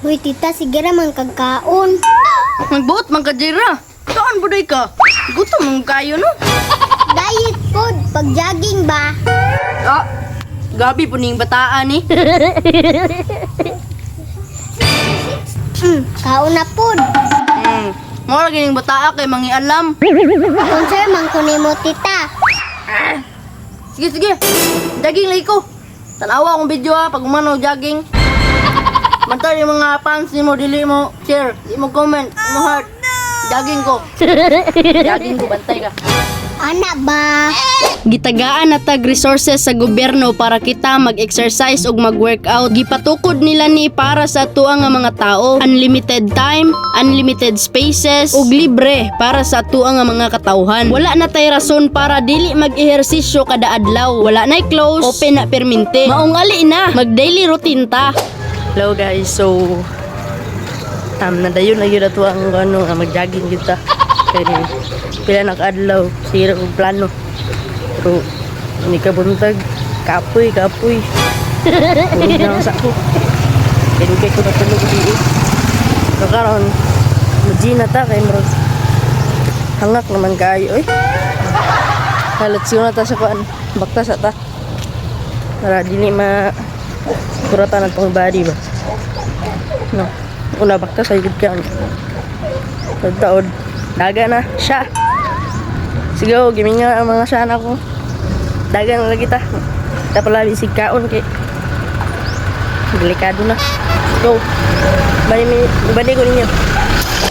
Uy, tita, sige raman kagkaon. Magbuot man ka, Jira. Saan buday ka? Gutom mong kayo, no? Diet food, pag jogging ba? Ah, gabi po ning bataan, eh. Kaon na food. Mo lagi ning bataa kay mangialam. Kung sir, mangkunin mo, tita. Sige, sige. Jogging lagi ko. Tanawa akong video ha, pag umano jogging. Bantay yung mga fans ni mo, dili mo share, di mo comment, di mo heart. Jogging ko. Jogging ko, bantay ka. Anak ba? Gitagaan na tag resources sa gobyerno para kita mag-exercise ug mag-workout. Gipatukod nila ni para sa tuwa nga mga tao. Unlimited time, unlimited spaces, ug libre para sa tuwa nga mga katawhan. Wala na tay rason para dili mag-ehersisyo kada adlaw. Wala na'y close, open na permente. Maong ali na, mag-daily routine ta. Hello guys, so nadayon na yun na to ang mag-jogging kita. Kaya pila nag-adlaw, sira kong plano. Pero hindi ka buntag, kapoy. Huwag na sa ako. Kaya ko natulog di. So karon, mag-gina ta kay Marog. Hangak naman kayo, eh. Halatsyo na ta sa kuan, bakta sa ta. Para dili kuratan ng tong body ba. No, una bakta sa higit ka. Pagtaod, daga na siya. Sige, giming nga ang mga sana ko. Daga na lagi ta. Tapos bisig kaon kay delikado na. So, bali ko ninyo.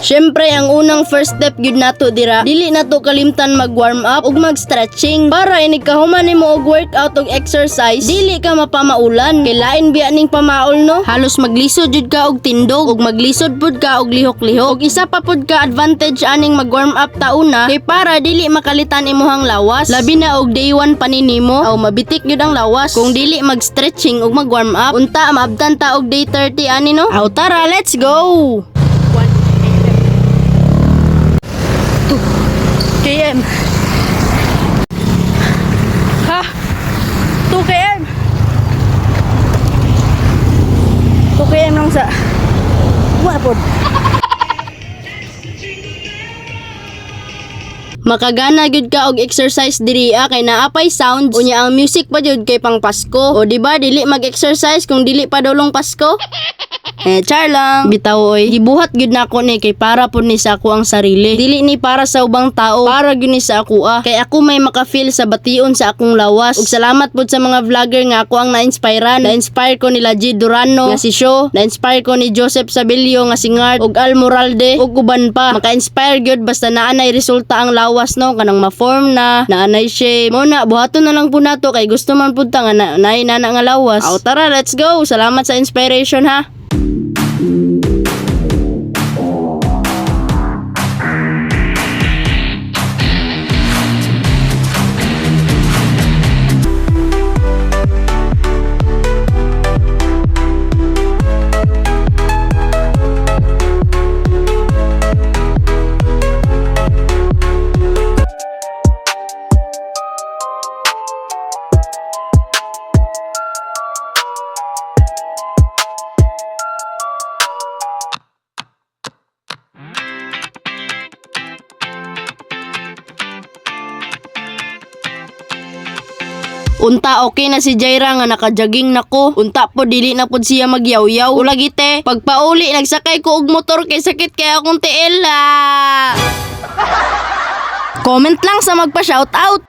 Syempre ang unang first step gyud nato dira, dili nato kalimtan mag-warm up ug mag-stretching para inig kahuman nimo og workout ug exercise, dili ka mapamaulan. Kay lain biya ning pamaol no. Halos maglisod jud ka og tindog ug maglisod pud ka og lihok-lihok. Ug isa pa pud ka advantage aning mag-warm up tauna kay para dili makalitan imuhang lawas. Labi na og day 1 pa nimo aw mabitik gyud ang lawas kung dili mag-stretching ug mag-warm up. Unta maabtan ta og day 30 ani no. Aw tara, let's go. KM. Ha? 2 km. 2 km lang sa wapod. Makagana gyud ka og exercise diri kay naapay sounds unya ang music pa jud kay pang Pasko. O di ba dili mag-exercise kung dili pa dulong Pasko? Char lang. Bitaw oy, gibuhat gyud nako ni kay para pud ni sa ako ang sarili. Dili ni para sa ubang tao, para gyud ni sa ako Kay ako may maka-feel sa bation sa akong lawas. Ug salamat pud sa mga vlogger nga ako ang na-inspirean. Na-inspire ko nila G. Durano nga si Sho, na-inspire ko ni Joseph Sabilio nga si Ngart ug Al Moralde ug uban pa. Maka-inspire gyud basta naanay resulta ang lawas no, kanang ma-form na, naanay shape. Mo na buhaton na lang pud nato kay gusto man pud ta nga naay nana nga lawas. Aw tara, let's go. Salamat sa inspiration ha. Unta okay na si Jaira nga naka-jogging nako. Unta po dili na pod siya magyaw-yaw. Ulagite, pagpauli nagsakay ko og motor kay sakit kay akong tiil. Comment lang sa magpa-shoutout.